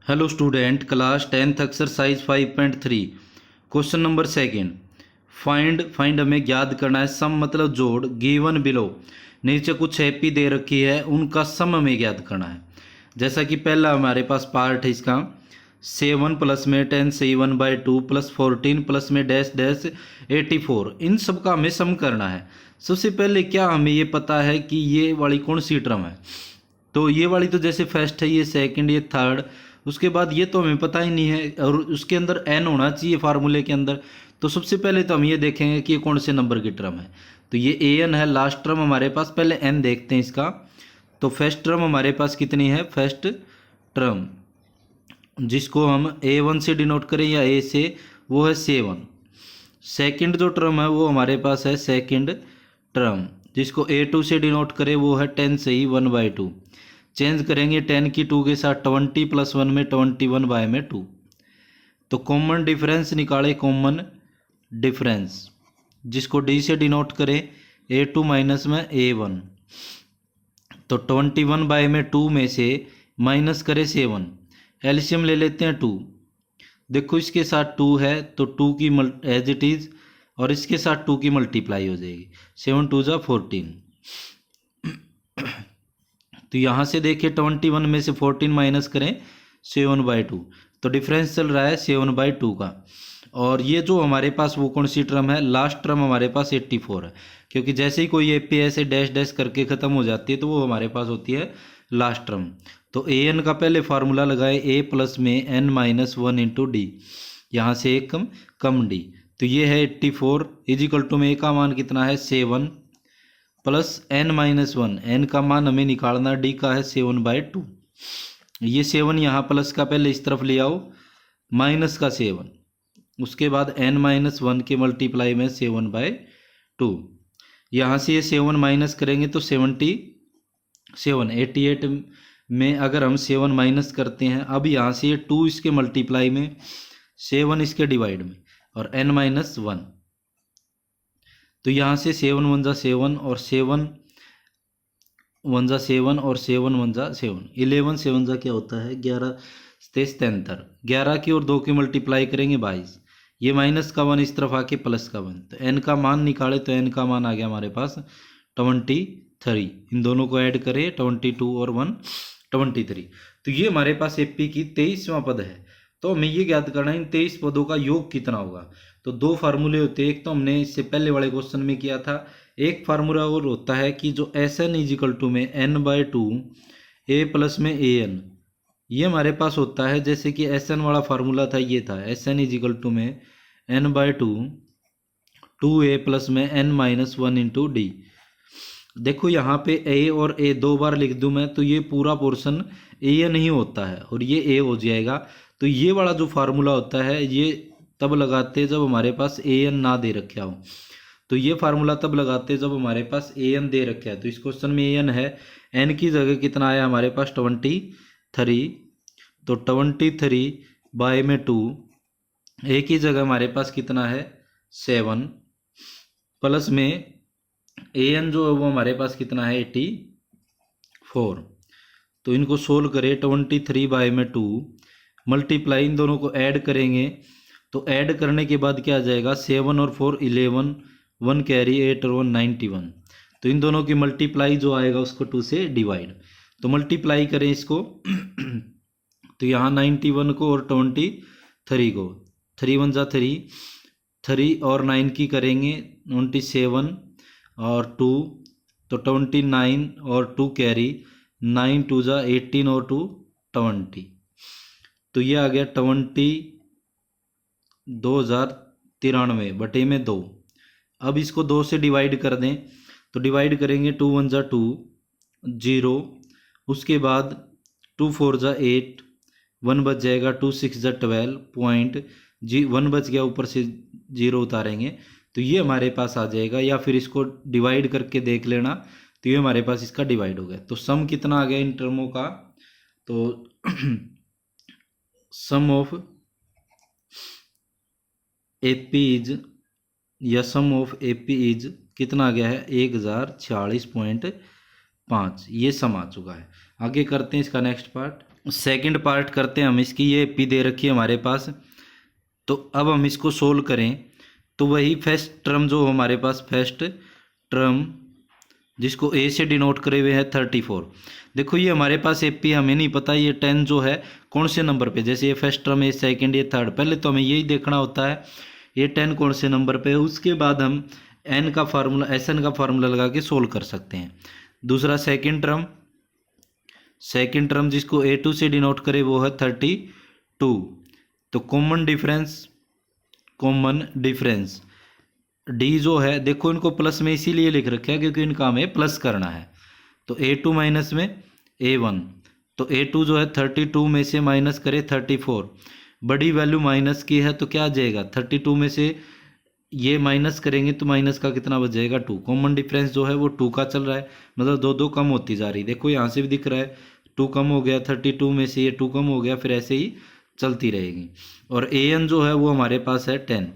Hello student, class 10th exercise 5.3 question number second. Find हमें ज्ञात करना है सम मतलब जोड़ गिवन बिलो। नीचे कुछ एपी दे रखी है, उनका सम हमें ज्ञात करना है। जैसा कि पहला हमारे पास पार्ट है इसका 7 प्लस में 10 7/2 प्लस 14 प्लस में डैश डैश 84, इन सब का हमें सम करना है। सबसे पहले क्या हमें ये पता है कि ये वाली कौन सी टर्म है, तो ये वाली तो जैसे फर्स्ट है, ये सेकंड, ये थर्ड, उसके बाद ये तो हमें पता ही नहीं है, और उसके अंदर एन होना चाहिए फार्मूले के अंदर। तो सबसे पहले तो हम ये देखेंगे कि ये कौन से नंबर की टर्म है। तो ये ए एन है, लास्ट टर्म हमारे पास, पहले एन देखते हैं इसका। तो फर्स्ट टर्म हमारे पास कितनी है, फर्स्ट टर्म जिसको हम A1 से डिनोट करें या ए से, वो है 7। सेकंड जो टर्म है वो हमारे पास है सेकंड टर्म, जिसको A2 से डिनोट करें, वो है 10 से ही 1/2। चेंज करेंगे 10 की 2 के साथ 20 प्लस 1 में 21/2। तो कॉमन डिफरेंस निकाले, कॉमन डिफरेंस जिसको D से डिनोट करें, A2 माइनस में A1। तो 21/2 में से माइनस करें 7, एलसीएम ले लेते हैं 2। देखो इसके साथ 2 है तो 2 की एज इट इज़, और इसके साथ 2 की मल्टीप्लाई हो जाएगी, 7 2 जा 14। तो यहाँ से देखिए 21 में से 14 माइनस करें 7/2, तो डिफरेंस चल रहा है 7/2 का। और ये जो हमारे पास वो कौन सी टर्म है, लास्ट टर्म हमारे पास 84 है, क्योंकि जैसे ही कोई एपी ऐसे डैश डैश करके ख़त्म हो जाती है तो वो हमारे पास होती है लास्ट टर्म। तो ए एन का पहले फार्मूला लगाए, ए प्लस में एन माइनस 1 इंटू डी, यहाँ से एक कम डी। तो ये है 84 इजिकल टू में ए का मान कितना है 7 प्लस एन माइनस 1, एन का मान हमें निकालना, डी का है 7/2। ये 7 यहाँ प्लस का पहले इस तरफ ले आओ, माइनस का 7, उसके बाद एन माइनस 1 के मल्टीप्लाई में 7/2। यहाँ से ये 7 माइनस करेंगे तो 77, 88 में अगर हम 7 माइनस करते हैं, अब यहाँ से ये 2 इसके मल्टीप्लाई में, 7 इसके डिवाइड में, और n माइनस 1। तो यहाँ से 7 1 जा 7 और 7 1 जा 7 और 7 1 जा 7, 11 7 जा क्या होता है 11 23 73, 11 की और 2 की मल्टीप्लाई करेंगे 22, ये माइनस का 1 इस तरफ आके प्लस का 1। तो n का मान निकाले तो n का मान आ गया हमारे पास 23। इन दोनों को ऐड करें 22 और 1 23। तो ये हमारे पास एपी की 23वां पद है। तो हमें ये ज्ञात करना है इन 23 पदों का योग कितना होगा। तो दो फार्मूले होते हैं, एक तो हमने इससे पहले वाले क्वेश्चन में किया था, एक फार्मूला और होता है कि जो एस एन इजिकल टू में n/2 ए प्लस में ए एन, ये हमारे पास होता है, जैसे कि एस एन वाला फार्मूला था, ये था एस एन इजिकल टू में n/2 2a प्लस में n माइनस 1 इंटू डी। देखो यहाँ पे ए और ए 2 बार लिख दूं मैं, तो ये पूरा पोर्शन ए एन ही होता है और ये ए हो जाएगा। तो ये वाला जो फार्मूला होता है ये तब लगाते जब हमारे पास ए एन ना दे रखा हो। तो ये फार्मूला तब लगाते जब हमारे पास ए एन दे रखा है। तो इस क्वेश्चन में ए एन है, एन की जगह कितना आया हमारे पास 23। तो 23/2, ए की जगह हमारे पास कितना है 7, प्लस में ए एन जो है वो हमारे पास कितना है 84। तो इनको सोल्व करें 23/2 मल्टीप्लाई, इन दोनों को ऐड करेंगे, तो ऐड करने के बाद क्या आ जाएगा 7 और 4 11, 1 कैरी 8 और 1 91। तो इन दोनों की मल्टीप्लाई जो आएगा उसको 2 से डिवाइड, तो मल्टीप्लाई करें इसको तो यहाँ 91 को और 23 को, 3 1 जा 3, 3 और 9 की करेंगे 27 और 2, तो 29 और 2 कैरी 9 2 जा 18 और 2 20। तो ये आ गया 2093 बटे में 2। अब इसको 2 से डिवाइड कर दें, तो डिवाइड करेंगे 2 1 जा 2 0, उसके बाद 2 4 जा 8, 1 बच जाएगा, 2 6 जा 12 पॉइंट 1 बच गया, ऊपर से 0 उतारेंगे तो ये हमारे पास आ जाएगा, या फिर इसको डिवाइड करके देख लेना, तो ये हमारे पास इसका डिवाइड हो गया। तो सम कितना आ गया इन टर्मों का, तो सम ऑफ एपी इज, या सम ऑफ एपी इज कितना आ गया है 1046.5, ये सम आ चुका है। आगे करते हैं इसका नेक्स्ट पार्ट। सेकंड पार्ट करते हैं हम इसकी। ये एपी दे रखी है हमारे पास, तो अब हम इसको सोल्व करें तो वही फर्स्ट टर्म जो हमारे पास फर्स्ट टर्म जिसको ए से डिनोट करे हुए हैं 34। देखो ये हमारे पास एपी हमें नहीं पता ये 10 जो है कौन से नंबर पे, जैसे ये फर्स्ट टर्म ये सेकंड ये थर्ड, पहले तो हमें यही देखना होता है ये 10 कौन से नंबर पे है, उसके बाद हम एन का फार्मूला एसएन का फार्मूला लगा के सोल्व कर सकते हैं। दूसरा सेकंड टर्म जिसको A2 से डिनोट करे वो है 32। तो कॉमन डिफरेंस डी जो है, देखो इनको प्लस में इसीलिए लिख रखा है क्योंकि इनका हमें प्लस करना है। तो A2 माइनस में A1, तो A2 जो है 32 में से माइनस करे 34, बड़ी वैल्यू माइनस की है तो क्या आ जाएगा 32 में से ये माइनस करेंगे तो माइनस का कितना बच जाएगा 2। कॉमन डिफरेंस जो है वो 2 का चल रहा है, मतलब 2 2 कम होती जा रही। देखो यहाँ से भी दिख रहा है 2 कम हो गया, 32 में से ये 2 कम हो गया, फिर ऐसे ही चलती रहेगी। और an जो है वो हमारे पास है 10।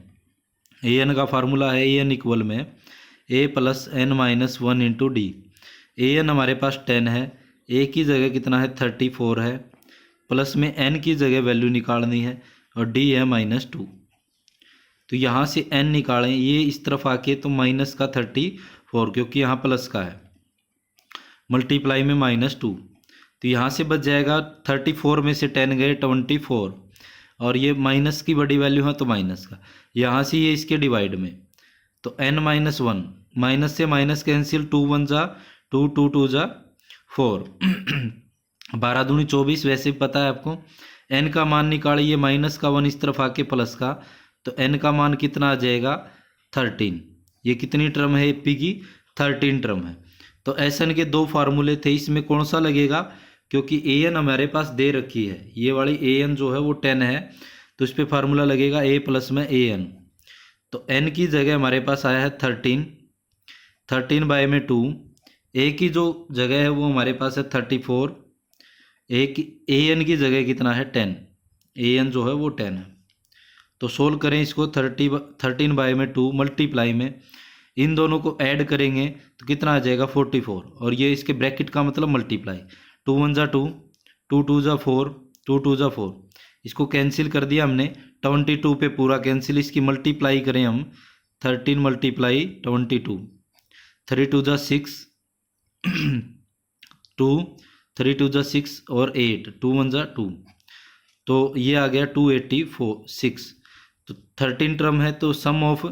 an का फार्मूला है an इक्वल में a plus n minus 1 into D. an हमारे पास 10 है, a की जगह कितना है 34 है, प्लस में n की जगह वैल्यू निकालनी है और d है -2। तो यहाँ से n निकालें, ये इस तरफ आके तो माइनस का 34 क्योंकि यहाँ प्लस का है, मल्टीप्लाई में -2, तो यहाँ से बच जाएगा 34 में से 10 गए 24, और ये माइनस की बड़ी वैल्यू है तो माइनस का, यहाँ से ये इसके डिवाइड में, तो n-1 माइनस से माइनस कैंसिल, 2 1 जा 2 2 2 जा 4 12 दूनी 24, वैसे भी पता है आपको। n का मान निकालिए, माइनस का 1 इस तरफ आके प्लस का, तो n का मान कितना आ जाएगा 13। ये कितनी टर्म है एपी की 13 टर्म है। तो एसएन के 2 फार्मूले थे, इसमें कौन सा लगेगा, क्योंकि an हमारे पास दे रखी है, ये वाली an जो है वो 10 है, तो इस पर फार्मूला लगेगा a प्लस में an। तो n की जगह हमारे पास आया है 13 बाय में 2, a की जो जगह है वो हमारे पास है 34, an की जगह कितना है 10, an जो है वो 10 है। तो सोल्व करें इसको, 13 बाय में 2 मल्टीप्लाई में इन दोनों को ऐड करेंगे तो कितना आ जाएगा 44, और ये इसके ब्रैकेट का मतलब मल्टीप्लाई, 2 1 जा 2 2 2 जा 4 2 2 जा 4, इसको कैंसिल कर दिया हमने 22 पे पूरा कैंसिल। इसकी मल्टीप्लाई करें हम 13 मल्टीप्लाई 22, 3 2 जा 6 2 3 2 जा 6 और 8 2 1 जा 2, तो ये आ गया 286। तो 13 टर्म है तो sum of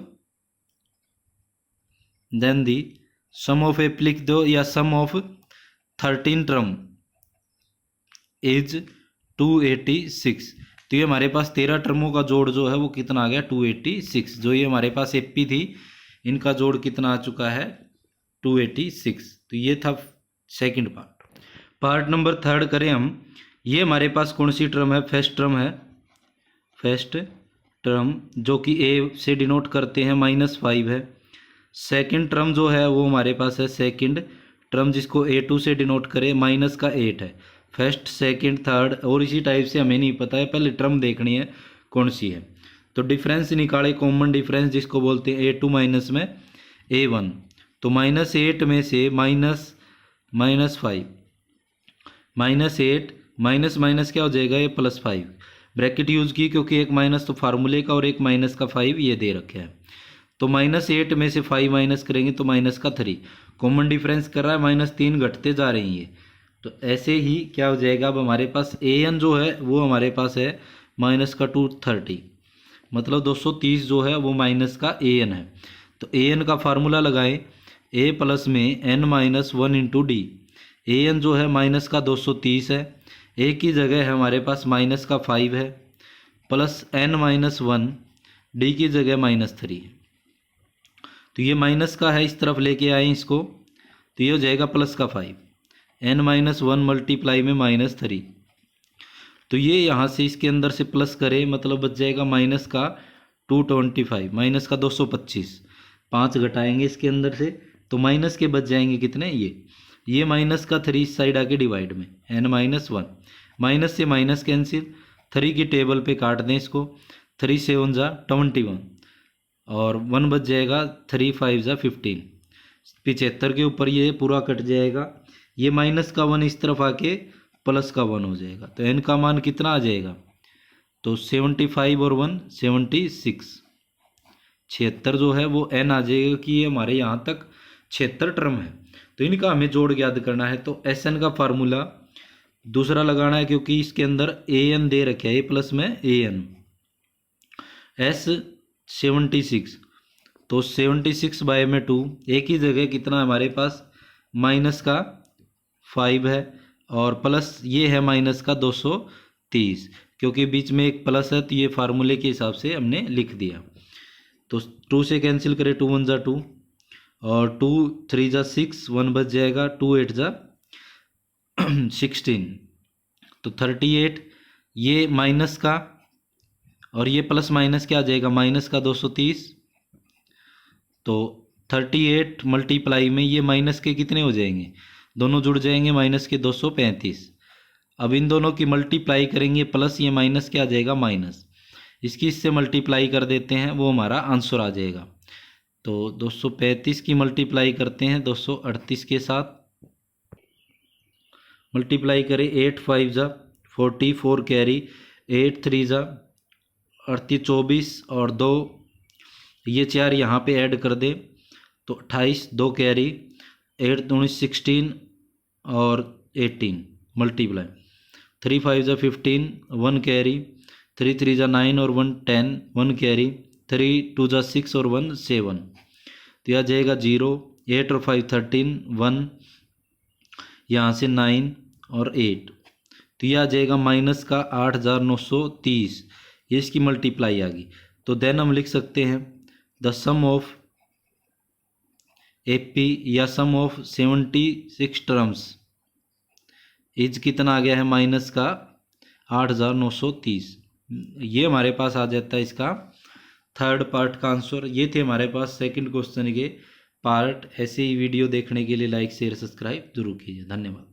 then the sum of AP लिख दो, या सम ऑफ 13 टर्म इज 286। तो ये हमारे पास 13 टर्मों का जोड़ जो है वो कितना आ गया 286। जो ये हमारे पास एपी थी इनका जोड़ कितना आ चुका है 286। तो ये था सेकंड पार्ट नंबर थर्ड करें हम। ये हमारे पास कौन सी टर्म है, फर्स्ट टर्म जो कि a से डिनोट करते हैं -5 है। सेकंड टर्म जो है वो हमारे पास है सेकंड टर्म जिसको A2 से डिनोट करें -8 है। फर्स्ट सेकंड थर्ड और इसी टाइप से हमें नहीं पता है, पहले टर्म देखनी है कौन सी है। तो डिफरेंस निकाले, कॉमन डिफरेंस जिसको बोलते हैं A2 माइनस में A1, तो -8 में से -5 -8 माइनस क्या हो जाएगा ये +5, ब्रैकेट यूज़ की क्योंकि एक माइनस तो फार्मूले का और एक माइनस का 5 ये दे रखे हैं। तो -8 में से 5 माइनस करेंगे तो -3, कॉमन डिफरेंस कर रहा है -3 घटते जा रही है। तो ऐसे ही क्या हो जाएगा, अब हमारे पास an जो है वो हमारे पास है -230, मतलब 230 जो है वो माइनस का an है। तो an का फार्मूला लगाएं, a प्लस में n-1 इंटू डी। an जो है माइनस का 230 है, a की जगह है हमारे पास माइनस का 5 है, प्लस n-1, d की जगह -3 है। तो ये माइनस का है, इस तरफ लेके आए इसको, तो ये हो जाएगा प्लस का 5, n-1 मल्टीप्लाई में -3। तो ये यहाँ से इसके अंदर से प्लस करें मतलब बच जाएगा माइनस का 225, माइनस का 225, 5 घटाएंगे इसके अंदर से तो माइनस के बच जाएंगे कितने, ये माइनस का 3 इस साइड आके डिवाइड में n-1, माइनस से माइनस कैंसिल, 3 की टेबल पे काट दें इसको, 3 7 जा 21 और 1 बच जाएगा, 3 5 जा 15, 75 के ऊपर ये पूरा कट जाएगा। ये माइनस का 1 इस तरफ आके प्लस का 1 हो जाएगा। तो n का मान कितना आ जाएगा, तो 75 और 1 76, 76 जो है वो n आ जाएगा कि ये हमारे यहाँ तक 76 टर्म है। तो इनका हमें जोड़ याद करना है। तो Sn का फार्मूला दूसरा लगाना है, क्योंकि इसके अंदर an दे रखे है, a प्लस में an, s 76, तो 76 बाय में 2, एक ही जगह कितना हमारे पास माइनस का 5 है और प्लस ये है माइनस का 230, क्योंकि बीच में एक प्लस है तो ये फार्मूले के हिसाब से हमने लिख दिया। तो 2 से कैंसिल करें, 2 1 जा 2 और 2 3 जा 6, 1 बच जाएगा, 2 8 जा 16, तो 38, ये माइनस का और ये प्लस माइनस क्या आ जाएगा, माइनस का 230, तो 38 मल्टीप्लाई में ये माइनस के कितने हो जाएंगे, दोनों जुड़ जाएंगे, माइनस के 235। अब इन दोनों की मल्टीप्लाई करेंगे, प्लस ये माइनस क्या आ जाएगा, माइनस, इसकी इससे मल्टीप्लाई कर देते हैं, वो हमारा आंसर आ जाएगा। तो 235 की मल्टीप्लाई करते हैं 238 के साथ, मल्टीप्लाई करें, 8 5 जा 44 कैरी, 8 3 जा 38, 24 और 2 ये 4 यहाँ पे ऐड कर दे तो 28, 2 कैरी, 8 2 16 और 18 मल्टीप्लाई, 3 5 जा 15, 1 कैरी, 3 3 जा 9 और 1 10, 1 कैरी, 3 2 जा 6 और 1 7, तो यह जाएगा 0, 8 और 5 13, 1 यहाँ से 9 और 8, तो यह आ जाएगा माइनस का 8930, ये इसकी मल्टीप्लाई आ गई। तो देन हम लिख सकते हैं द सम ऑफ AP या सम ऑफ 76 टर्म्स इज कितना आ गया है, माइनस का 8930। ये हमारे पास आ जाता है इसका थर्ड पार्ट का आंसर। ये थे हमारे पास सेकंड क्वेश्चन के पार्ट। ऐसे ही वीडियो देखने के लिए लाइक शेयर सब्सक्राइब जरूर कीजिए। धन्यवाद।